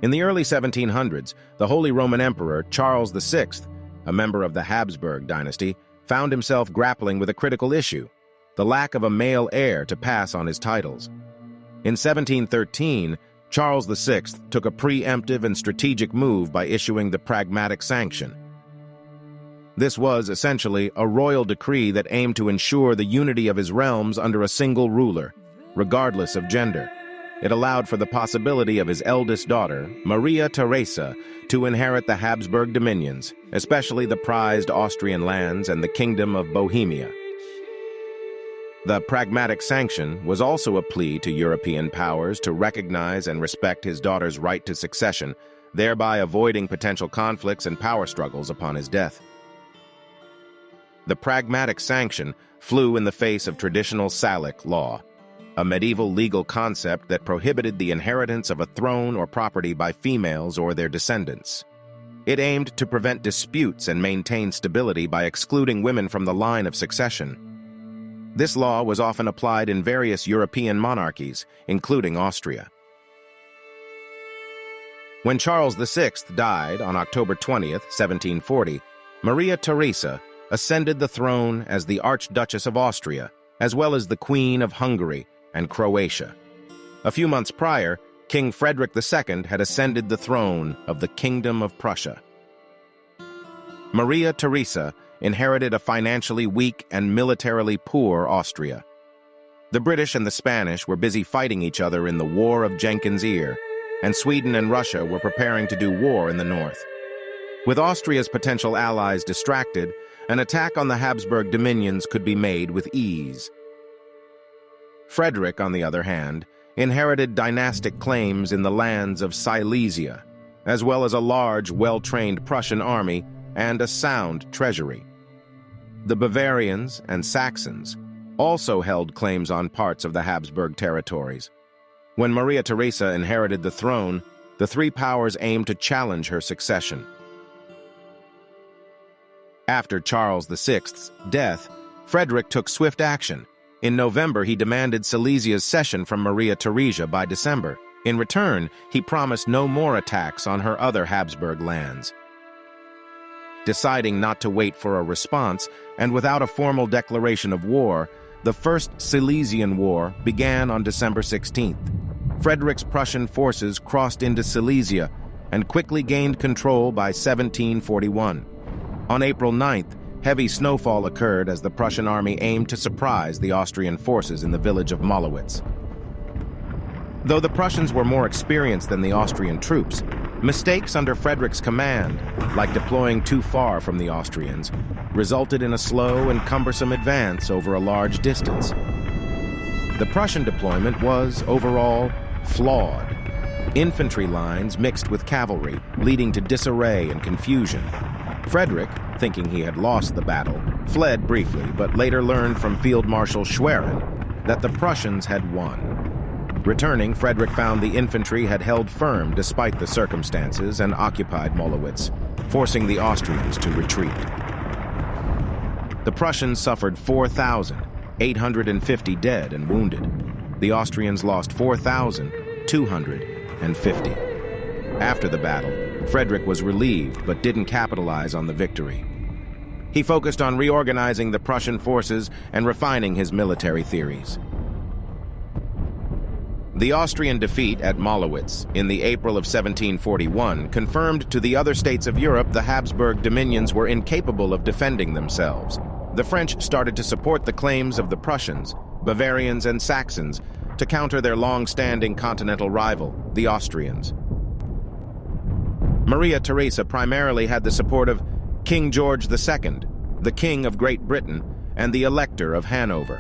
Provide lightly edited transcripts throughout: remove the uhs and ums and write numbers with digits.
In the early 1700s, the Holy Roman Emperor Charles VI, a member of the Habsburg dynasty, found himself grappling with a critical issue: the lack of a male heir to pass on his titles. In 1713, Charles VI took a preemptive and strategic move by issuing the Pragmatic Sanction. This was, essentially, a royal decree that aimed to ensure the unity of his realms under a single ruler, regardless of gender. It allowed for the possibility of his eldest daughter, Maria Theresa, to inherit the Habsburg dominions, especially the prized Austrian lands and the Kingdom of Bohemia. The Pragmatic Sanction was also a plea to European powers to recognize and respect his daughter's right to succession, thereby avoiding potential conflicts and power struggles upon his death. The Pragmatic Sanction flew in the face of traditional Salic law, a medieval legal concept that prohibited the inheritance of a throne or property by females or their descendants. It aimed to prevent disputes and maintain stability by excluding women from the line of succession. This law was often applied in various European monarchies, including Austria. When Charles VI died on October 20th, 1740, Maria Theresa ascended the throne as the Archduchess of Austria, as well as the Queen of Hungary and Croatia. A few months prior, King Frederick II had ascended the throne of the Kingdom of Prussia. Maria Theresa inherited a financially weak and militarily poor Austria. The British and the Spanish were busy fighting each other in the War of Jenkins' Ear, and Sweden and Russia were preparing to do war in the north. With Austria's potential allies distracted, an attack on the Habsburg dominions could be made with ease. Frederick, on the other hand, inherited dynastic claims in the lands of Silesia, as well as a large, well-trained Prussian army and a sound treasury. The Bavarians and Saxons also held claims on parts of the Habsburg territories. When Maria Theresa inherited the throne, the three powers aimed to challenge her succession. After Charles VI's death, Frederick took swift action. In November, he demanded Silesia's cession from Maria Theresa by December. In return, he promised no more attacks on her other Habsburg lands. Deciding not to wait for a response, and without a formal declaration of war, the First Silesian War began on December 16th. Frederick's Prussian forces crossed into Silesia and quickly gained control by 1741. On April 9th, heavy snowfall occurred as the Prussian army aimed to surprise the Austrian forces in the village of Mollwitz. Though the Prussians were more experienced than the Austrian troops, mistakes under Frederick's command, like deploying too far from the Austrians, resulted in a slow and cumbersome advance over a large distance. The Prussian deployment was, overall, flawed. Infantry lines mixed with cavalry, leading to disarray and confusion. Frederick, thinking he had lost the battle, fled briefly, but later learned from Field Marshal Schwerin that the Prussians had won. Returning, Frederick found the infantry had held firm despite the circumstances and occupied Mollwitz, forcing the Austrians to retreat. The Prussians suffered 4,850 dead and wounded. The Austrians lost 4,250. After the battle, Frederick was relieved but didn't capitalize on the victory. He focused on reorganizing the Prussian forces and refining his military theories. The Austrian defeat at Mollwitz in the April of 1741 confirmed to the other states of Europe the Habsburg dominions were incapable of defending themselves. The French started to support the claims of the Prussians, Bavarians, and Saxons to counter their long-standing continental rival, the Austrians. Maria Theresa primarily had the support of King George II, the King of Great Britain, and the Elector of Hanover.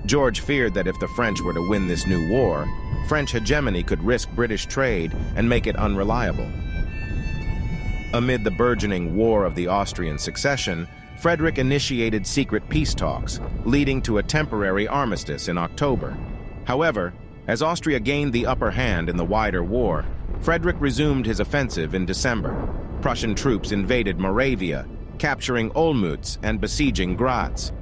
George feared that if the French were to win this new war, French hegemony could risk British trade and make it unreliable. Amid the burgeoning War of the Austrian Succession, Frederick initiated secret peace talks, leading to a temporary armistice in October. However, as Austria gained the upper hand in the wider war, Frederick resumed his offensive in December. Prussian troops invaded Moravia, capturing Olmütz and besieging Graz.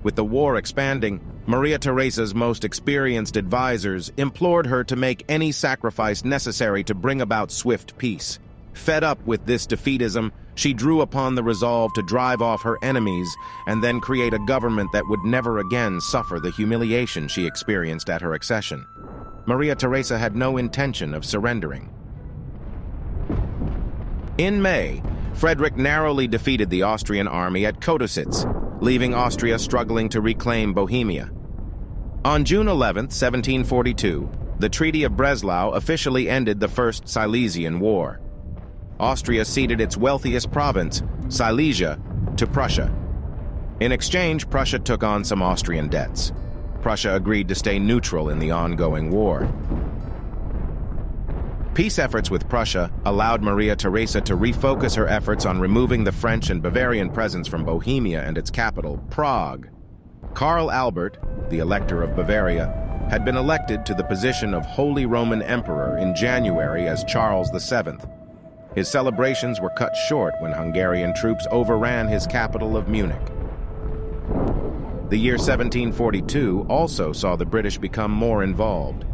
With the war expanding, Maria Theresa's most experienced advisors implored her to make any sacrifice necessary to bring about swift peace. Fed up with this defeatism, she drew upon the resolve to drive off her enemies and then create a government that would never again suffer the humiliation she experienced at her accession. Maria Theresa had no intention of surrendering. In May, Frederick narrowly defeated the Austrian army at Kotositz, leaving Austria struggling to reclaim Bohemia. On June 11, 1742, the Treaty of Breslau officially ended the First Silesian War. Austria ceded its wealthiest province, Silesia, to Prussia. In exchange, Prussia took on some Austrian debts. Prussia agreed to stay neutral in the ongoing war. Peace efforts with Prussia allowed Maria Theresa to refocus her efforts on removing the French and Bavarian presence from Bohemia and its capital, Prague. Karl Albert, the Elector of Bavaria, had been elected to the position of Holy Roman Emperor in January as Charles VII. His celebrations were cut short when Hungarian troops overran his capital of Munich. The year 1742 also saw the British become more involved.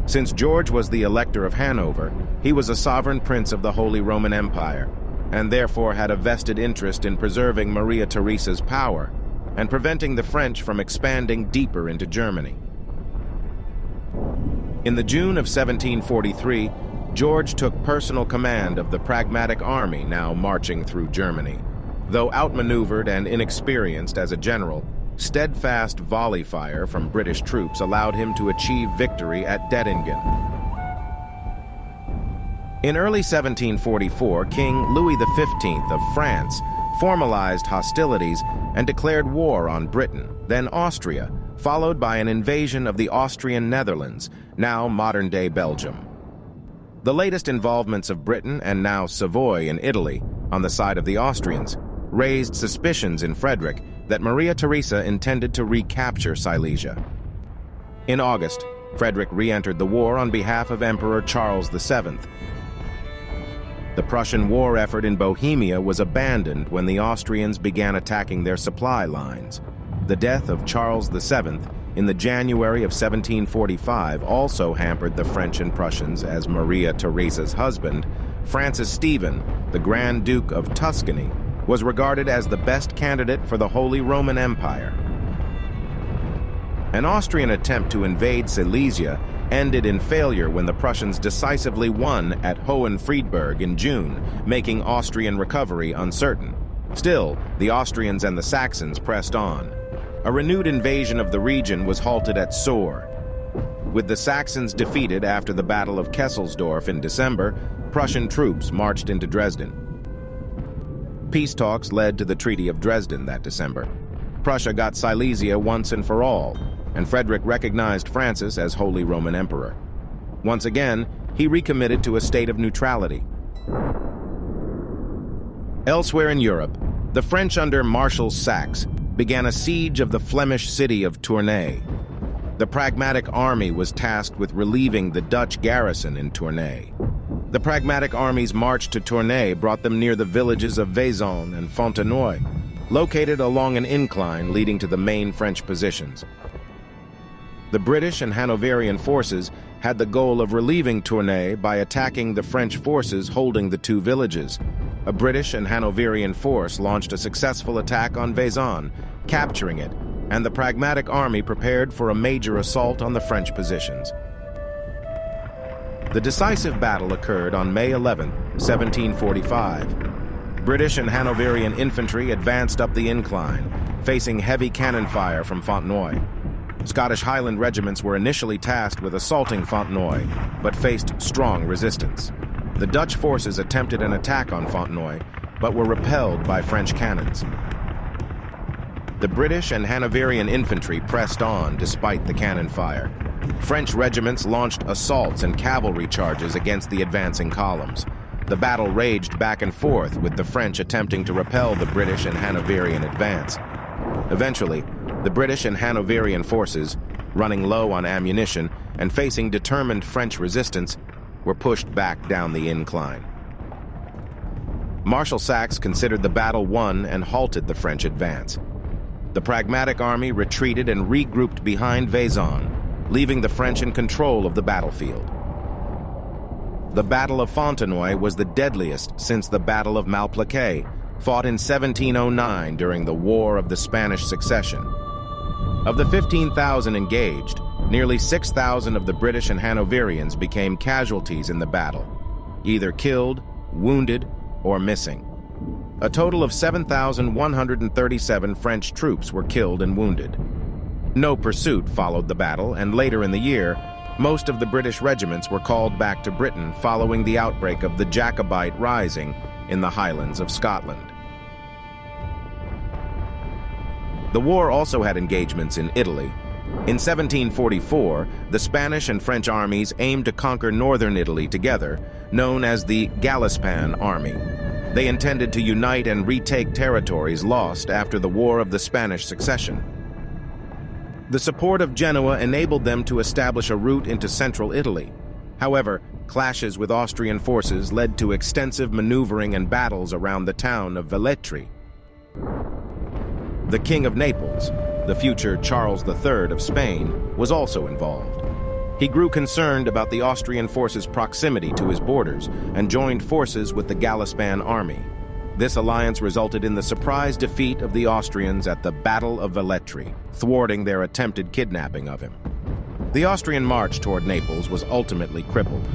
Since George was the Elector of Hanover, he was a sovereign prince of the Holy Roman Empire, and therefore had a vested interest in preserving Maria Theresa's power and preventing the French from expanding deeper into Germany. In the June of 1743, George took personal command of the Pragmatic Army now marching through Germany. Though outmaneuvered and inexperienced as a general, steadfast volley fire from British troops allowed him to achieve victory at Dettingen. In early 1744, King Louis XV of France formalized hostilities and declared war on Britain, then Austria, followed by an invasion of the Austrian Netherlands, now modern-day Belgium. The latest involvements of Britain and now Savoy in Italy, on the side of the Austrians, raised suspicions in Frederick that Maria Theresa intended to recapture Silesia. In August, Frederick re-entered the war on behalf of Emperor Charles VII. The Prussian war effort in Bohemia was abandoned when the Austrians began attacking their supply lines. The death of Charles VII in the January of 1745 also hampered the French and Prussians, as Maria Theresa's husband, Francis Stephen, the Grand Duke of Tuscany, was regarded as the best candidate for the Holy Roman Empire. An Austrian attempt to invade Silesia ended in failure when the Prussians decisively won at Hohenfriedberg in June, making Austrian recovery uncertain. Still, the Austrians and the Saxons pressed on. A renewed invasion of the region was halted at Soor. With the Saxons defeated after the Battle of Kesselsdorf in December, Prussian troops marched into Dresden. Peace talks led to the Treaty of Dresden that December. Prussia got Silesia once and for all, and Frederick recognized Francis as Holy Roman Emperor. Once again, he recommitted to a state of neutrality. Elsewhere in Europe, the French under Marshal Saxe began a siege of the Flemish city of Tournai. The Pragmatic Army was tasked with relieving the Dutch garrison in Tournai. The Pragmatic Army's march to Tournai brought them near the villages of Vaison and Fontenoy, located along an incline leading to the main French positions. The British and Hanoverian forces had the goal of relieving Tournai by attacking the French forces holding the two villages. A British and Hanoverian force launched a successful attack on Vaison, capturing it, and the Pragmatic Army prepared for a major assault on the French positions. The decisive battle occurred on May 11, 1745. British and Hanoverian infantry advanced up the incline, facing heavy cannon fire from Fontenoy. Scottish Highland regiments were initially tasked with assaulting Fontenoy, but faced strong resistance. The Dutch forces attempted an attack on Fontenoy, but were repelled by French cannons. The British and Hanoverian infantry pressed on despite the cannon fire. French regiments launched assaults and cavalry charges against the advancing columns. The battle raged back and forth, with the French attempting to repel the British and Hanoverian advance. Eventually, the British and Hanoverian forces, running low on ammunition and facing determined French resistance, were pushed back down the incline. Marshal Saxe considered the battle won and halted the French advance. The Pragmatic Army retreated and regrouped behind Vaison, leaving the French in control of the battlefield. The Battle of Fontenoy was the deadliest since the Battle of Malplaquet, fought in 1709 during the War of the Spanish Succession. Of the 15,000 engaged, nearly 6,000 of the British and Hanoverians became casualties in the battle, either killed, wounded, or missing. A total of 7,137 French troops were killed and wounded. No pursuit followed the battle, and later in the year, most of the British regiments were called back to Britain following the outbreak of the Jacobite Rising in the Highlands of Scotland. The war also had engagements in Italy. In 1744, the Spanish and French armies aimed to conquer northern Italy together, known as the Gallispan Army. They intended to unite and retake territories lost after the War of the Spanish Succession. The support of Genoa enabled them to establish a route into central Italy. However, clashes with Austrian forces led to extensive maneuvering and battles around the town of Velletri. The King of Naples, the future Charles III of Spain, was also involved. He grew concerned about the Austrian forces' proximity to his borders and joined forces with the Gallispan army. This alliance resulted in the surprise defeat of the Austrians at the Battle of Velletri, thwarting their attempted kidnapping of him. The Austrian march toward Naples was ultimately crippled.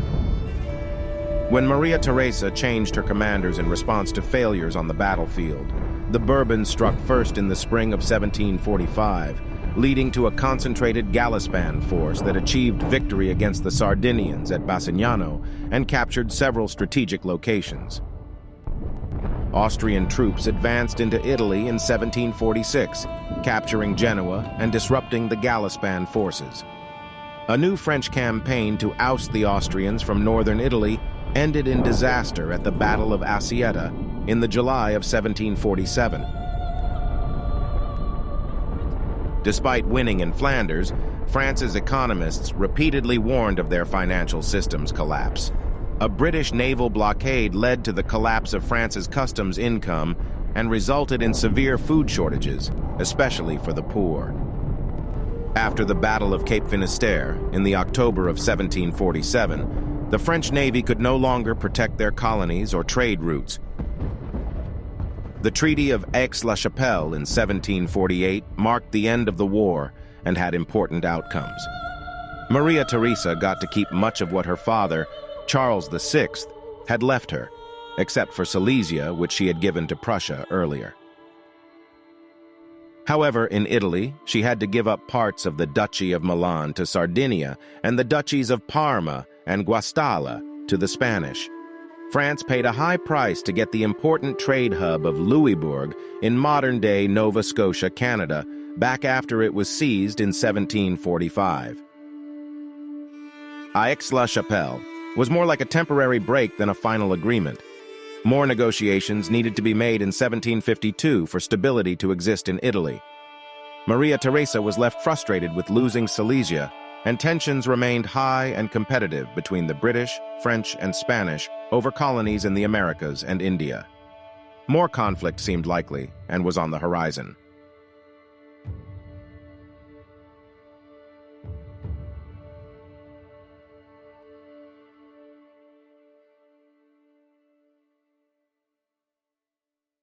When Maria Theresa changed her commanders in response to failures on the battlefield, the Bourbons struck first in the spring of 1745, leading to a concentrated Gallispan force that achieved victory against the Sardinians at Bassignano and captured several strategic locations. Austrian troops advanced into Italy in 1746, capturing Genoa and disrupting the Gallispan forces. A new French campaign to oust the Austrians from northern Italy ended in disaster at the Battle of Assietta in the July of 1747. Despite winning in Flanders, France's economists repeatedly warned of their financial system's collapse. A British naval blockade led to the collapse of France's customs income and resulted in severe food shortages, especially for the poor. After the Battle of Cape Finisterre in the October of 1747, the French Navy could no longer protect their colonies or trade routes. The Treaty of Aix-la-Chapelle in 1748 marked the end of the war and had important outcomes. Maria Theresa got to keep much of what her father, Charles VI, had left her, except for Silesia, which she had given to Prussia earlier. However, in Italy, she had to give up parts of the Duchy of Milan to Sardinia and the duchies of Parma and Guastalla to the Spanish. France paid a high price to get the important trade hub of Louisbourg in modern-day Nova Scotia, Canada, back after it was seized in 1745. Aix-la-Chapelle was more like a temporary break than a final agreement. More negotiations needed to be made in 1752 for stability to exist in Italy. Maria Theresa was left frustrated with losing Silesia, and tensions remained high and competitive between the British, French, and Spanish over colonies in the Americas and India. More conflict seemed likely and was on the horizon.